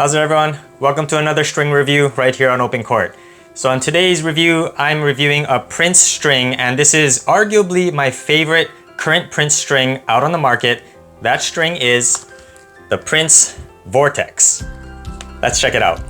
How's it, everyone? Welcome to another string review right here on OpenCourt. So in today's review, I'm reviewing a Prince string, and this is arguably my favorite current Prince string out on the market. That string is the Prince Vortex. Let's check it out.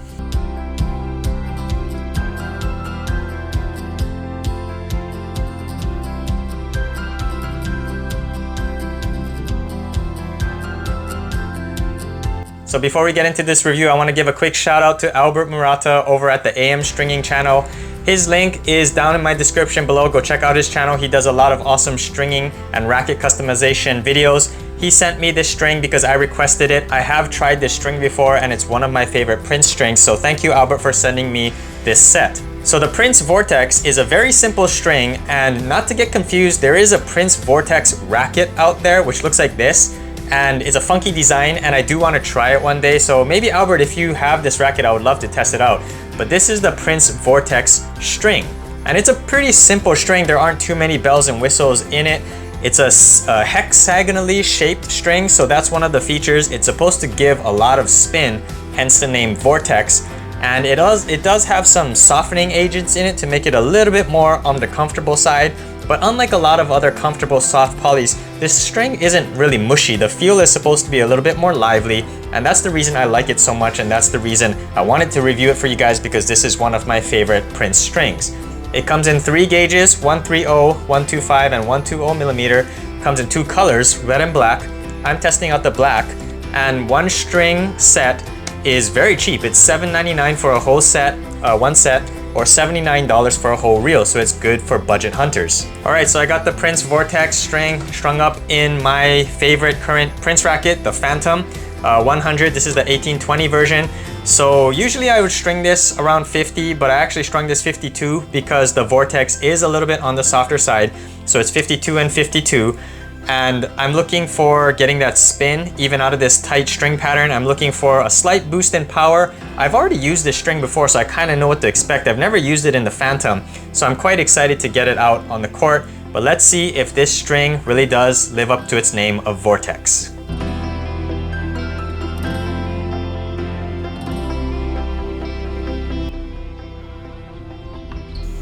So before we get into this review, I want to give a quick shout out to Albert Murata over at the AM Stringing channel. His link is down in my description below. Go check out his channel. He does a lot of awesome stringing and racket customization videos. He sent me this string because I requested it. I have tried this string before and it's one of my favorite Prince strings. So thank you, Albert, for sending me this set. So the Prince Vortex is a very simple string, and not to get confused, there is a Prince Vortex racket out there which looks like this. And it's a funky design, and I do want to try it one day. So maybe, Albert, if you have this racket, I would love to test it out. But this is the Prince Vortex string, and it's a pretty simple string. There aren't too many bells and whistles in it. It's a hexagonally shaped string, so that's one of the features. It's supposed to give a lot of spin, hence the name Vortex. And it does have some softening agents in it to make it a little bit more on the comfortable side. But unlike a lot of other comfortable soft polys, this string isn't really mushy. The feel is supposed to be a little bit more lively, and that's the reason I like it so much, and that's the reason I wanted to review it for you guys, because this is one of my favorite Prince strings. It comes in 3 gauges, 130, 125, and 120 millimeter. Comes in 2 colors, red and black. I'm testing out the black, and one string set is very cheap. It's $7.99 for a whole set, one set, or $79 for a whole reel, so it's good for budget hunters. Alright, so I got the Prince Vortex string strung up in my favorite current Prince racket, the Phantom 100. This is the 1820 version. So usually I would string this around 50, but I actually strung this 52 because the Vortex is a little bit on the softer side. So it's 52 and 52. And I'm looking for getting that spin even out of this tight string pattern. I'm looking for a slight boost in power. I've already used this string before, so I kind of know what to expect. I've never used it in the Phantom, so I'm quite excited to get it out on the court. But let's see if this string really does live up to its name of Vortex.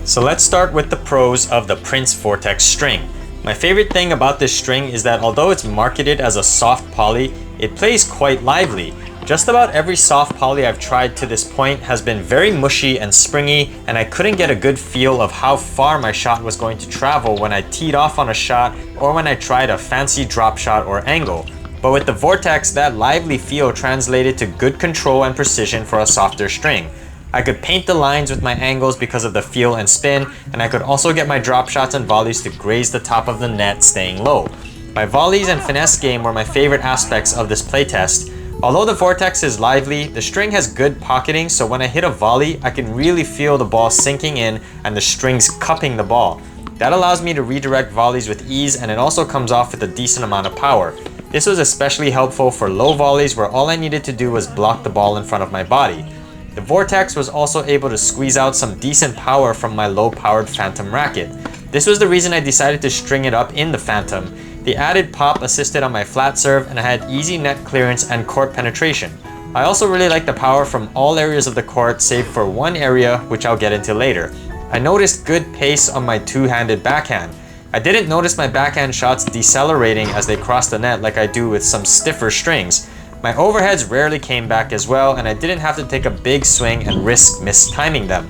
So let's start with the pros of the Prince Vortex string. My favorite thing about this string is that although it's marketed as a soft poly, it plays quite lively. Just about every soft poly I've tried to this point has been very mushy and springy, and I couldn't get a good feel of how far my shot was going to travel when I teed off on a shot or when I tried a fancy drop shot or angle. But with the Vortex, that lively feel translated to good control and precision for a softer string. I could paint the lines with my angles because of the feel and spin, and I could also get my drop shots and volleys to graze the top of the net, staying low. My volleys and finesse game were my favorite aspects of this playtest. Although the Vortex is lively, the string has good pocketing, so when I hit a volley, I can really feel the ball sinking in and the strings cupping the ball. That allows me to redirect volleys with ease, and it also comes off with a decent amount of power. This was especially helpful for low volleys where all I needed to do was block the ball in front of my body. The Vortex was also able to squeeze out some decent power from my low-powered Phantom racket. This was the reason I decided to string it up in the Phantom. The added pop assisted on my flat serve, and I had easy net clearance and court penetration. I also really like the power from all areas of the court save for one area, which I'll get into later. I noticed good pace on my two-handed backhand. I didn't notice my backhand shots decelerating as they crossed the net like I do with some stiffer strings. My overheads rarely came back as well, and I didn't have to take a big swing and risk mistiming them.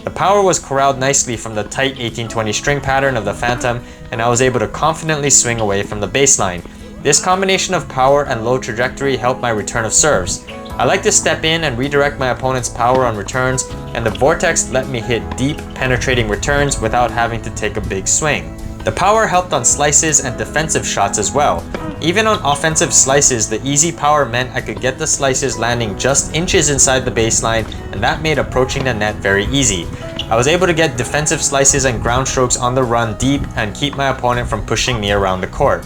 The power was corralled nicely from the tight 1820 string pattern of the Phantom, and I was able to confidently swing away from the baseline. This combination of power and low trajectory helped my return of serves. I like to step in and redirect my opponent's power on returns, and the Vortex let me hit deep, penetrating returns without having to take a big swing. The power helped on slices and defensive shots as well. Even on offensive slices, the easy power meant I could get the slices landing just inches inside the baseline, and that made approaching the net very easy. I was able to get defensive slices and ground strokes on the run deep and keep my opponent from pushing me around the court.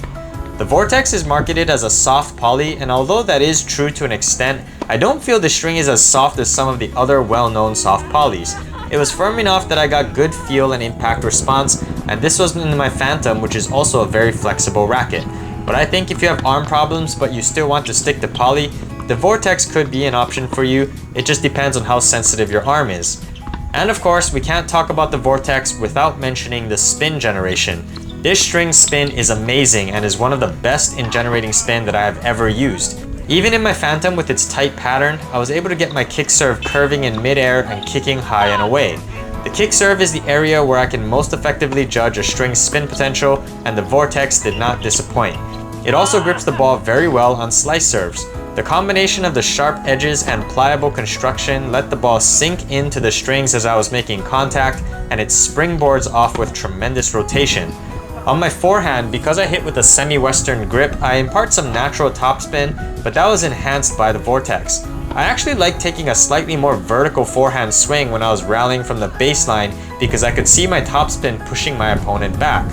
The Vortex is marketed as a soft poly, and although that is true to an extent, I don't feel the string is as soft as some of the other well-known soft polys. It was firm enough that I got good feel and impact response, and this was in my Phantom, which is also a very flexible racket. But I think if you have arm problems but you still want to stick to poly, the Vortex could be an option for you. It just depends on how sensitive your arm is. And of course, we can't talk about the Vortex without mentioning the spin generation. This string spin is amazing and is one of the best in generating spin that I have ever used. Even in my Phantom with its tight pattern, I was able to get my kick serve curving in midair and kicking high and away. The kick serve is the area where I can most effectively judge a string's spin potential, and the Vortex did not disappoint. It also grips the ball very well on slice serves. The combination of the sharp edges and pliable construction let the ball sink into the strings as I was making contact, and it springboards off with tremendous rotation. On my forehand, because I hit with a semi-western grip, I impart some natural topspin, but that was enhanced by the Vortex. I actually like taking a slightly more vertical forehand swing when I was rallying from the baseline because I could see my topspin pushing my opponent back.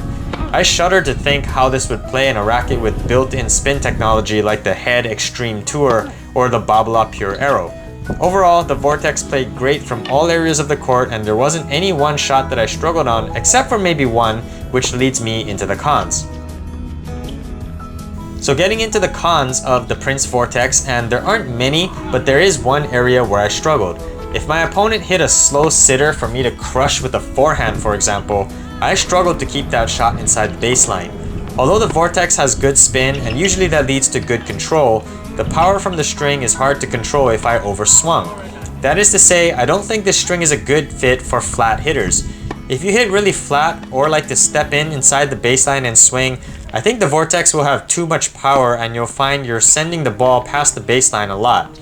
I shudder to think how this would play in a racket with built-in spin technology like the Head Extreme Tour or the Babala Pure Aero. Overall, the Vortex played great from all areas of the court, and there wasn't any one shot that I struggled on except for maybe one, which leads me into the cons. So getting into the cons of the Prince Vortex, and there aren't many, but there is one area where I struggled. If my opponent hit a slow sitter for me to crush with a forehand, for example, I struggled to keep that shot inside the baseline. Although the Vortex has good spin, and usually that leads to good control, the power from the string is hard to control if I overswung. That is to say, I don't think this string is a good fit for flat hitters. If you hit really flat or like to step in inside the baseline and swing, I think the Vortex will have too much power and you'll find you're sending the ball past the baseline a lot.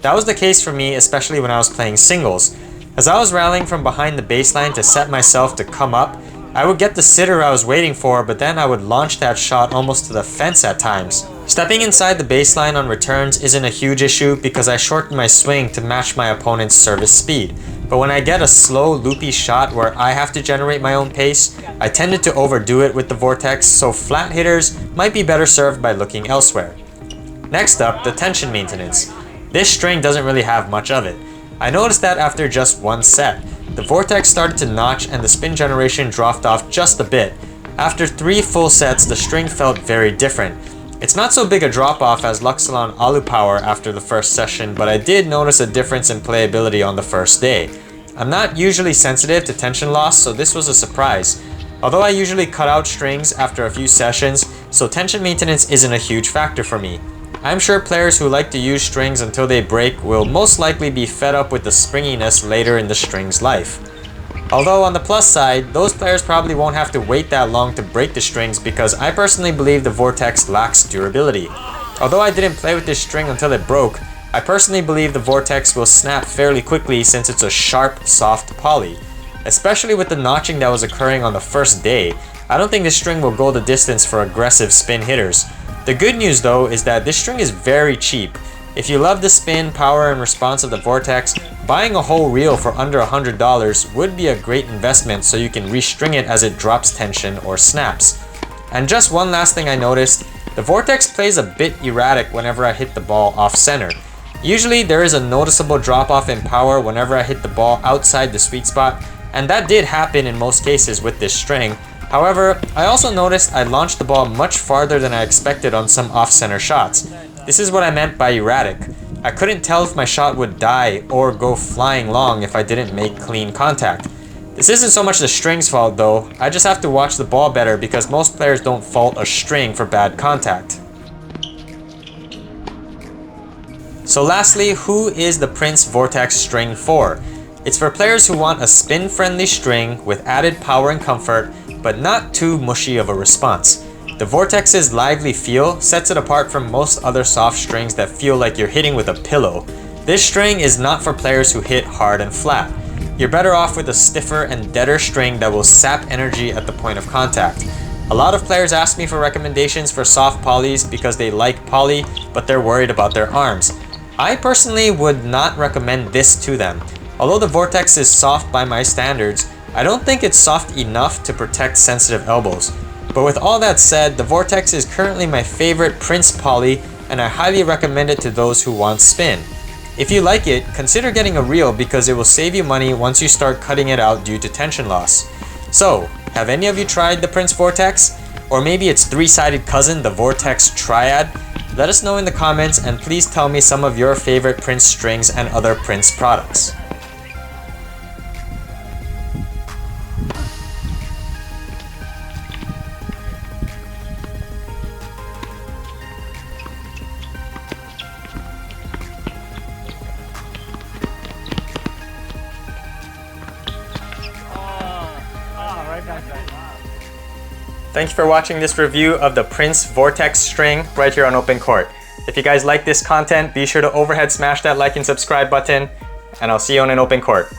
That was the case for me, especially when I was playing singles. As I was rallying from behind the baseline to set myself to come up, I would get the sitter I was waiting for, but then I would launch that shot almost to the fence at times. Stepping inside the baseline on returns isn't a huge issue because I shorten my swing to match my opponent's service speed. But when I get a slow, loopy shot where I have to generate my own pace, I tended to overdo it with the Vortex, so flat hitters might be better served by looking elsewhere. Next up, the tension maintenance. This string doesn't really have much of it. I noticed that after just one set. The Vortex started to notch and the spin generation dropped off just a bit. After 3 full sets, the string felt very different. It's not so big a drop-off as Luxilon Alu Power after the first session, but I did notice a difference in playability on the first day. I'm not usually sensitive to tension loss, so this was a surprise. Although I usually cut out strings after a few sessions, so tension maintenance isn't a huge factor for me. I'm sure players who like to use strings until they break will most likely be fed up with the springiness later in the string's life. Although on the plus side, those players probably won't have to wait that long to break the strings because I personally believe the Vortex lacks durability. Although I didn't play with this string until it broke, I personally believe the Vortex will snap fairly quickly since it's a sharp, soft poly. Especially with the notching that was occurring on the first day, I don't think this string will go the distance for aggressive spin hitters. The good news though is that this string is very cheap. If you love the spin, power, and response of the Vortex, buying a whole reel for under $100 would be a great investment so you can restring it as it drops tension or snaps. And just one last thing I noticed, the Vortex plays a bit erratic whenever I hit the ball off center. Usually there is a noticeable drop off in power whenever I hit the ball outside the sweet spot, and that did happen in most cases with this string. However, I also noticed I launched the ball much farther than I expected on some off-center shots. This is what I meant by erratic. I couldn't tell if my shot would die or go flying long if I didn't make clean contact. This isn't so much the string's fault though, I just have to watch the ball better because most players don't fault a string for bad contact. So lastly, who is the Prince Vortex string for? It's for players who want a spin-friendly string with added power and comfort, but not too mushy of a response. The Vortex's lively feel sets it apart from most other soft strings that feel like you're hitting with a pillow. This string is not for players who hit hard and flat. You're better off with a stiffer and deader string that will sap energy at the point of contact. A lot of players ask me for recommendations for soft polys because they like poly, but they're worried about their arms. I personally would not recommend this to them. Although the Vortex is soft by my standards, I don't think it's soft enough to protect sensitive elbows. But with all that said, the Vortex is currently my favorite Prince poly, and I highly recommend it to those who want spin. If you like it, consider getting a reel because it will save you money once you start cutting it out due to tension loss. So, have any of you tried the Prince Vortex? Or maybe its three-sided cousin, the Vortex Triad? Let us know in the comments, and please tell me some of your favorite Prince strings and other Prince products. Thank you for watching this review of the Prince Vortex string right here on OpenCourt. If you guys like this content, be sure to overhead smash that like and subscribe button, and I'll see you on an OpenCourt.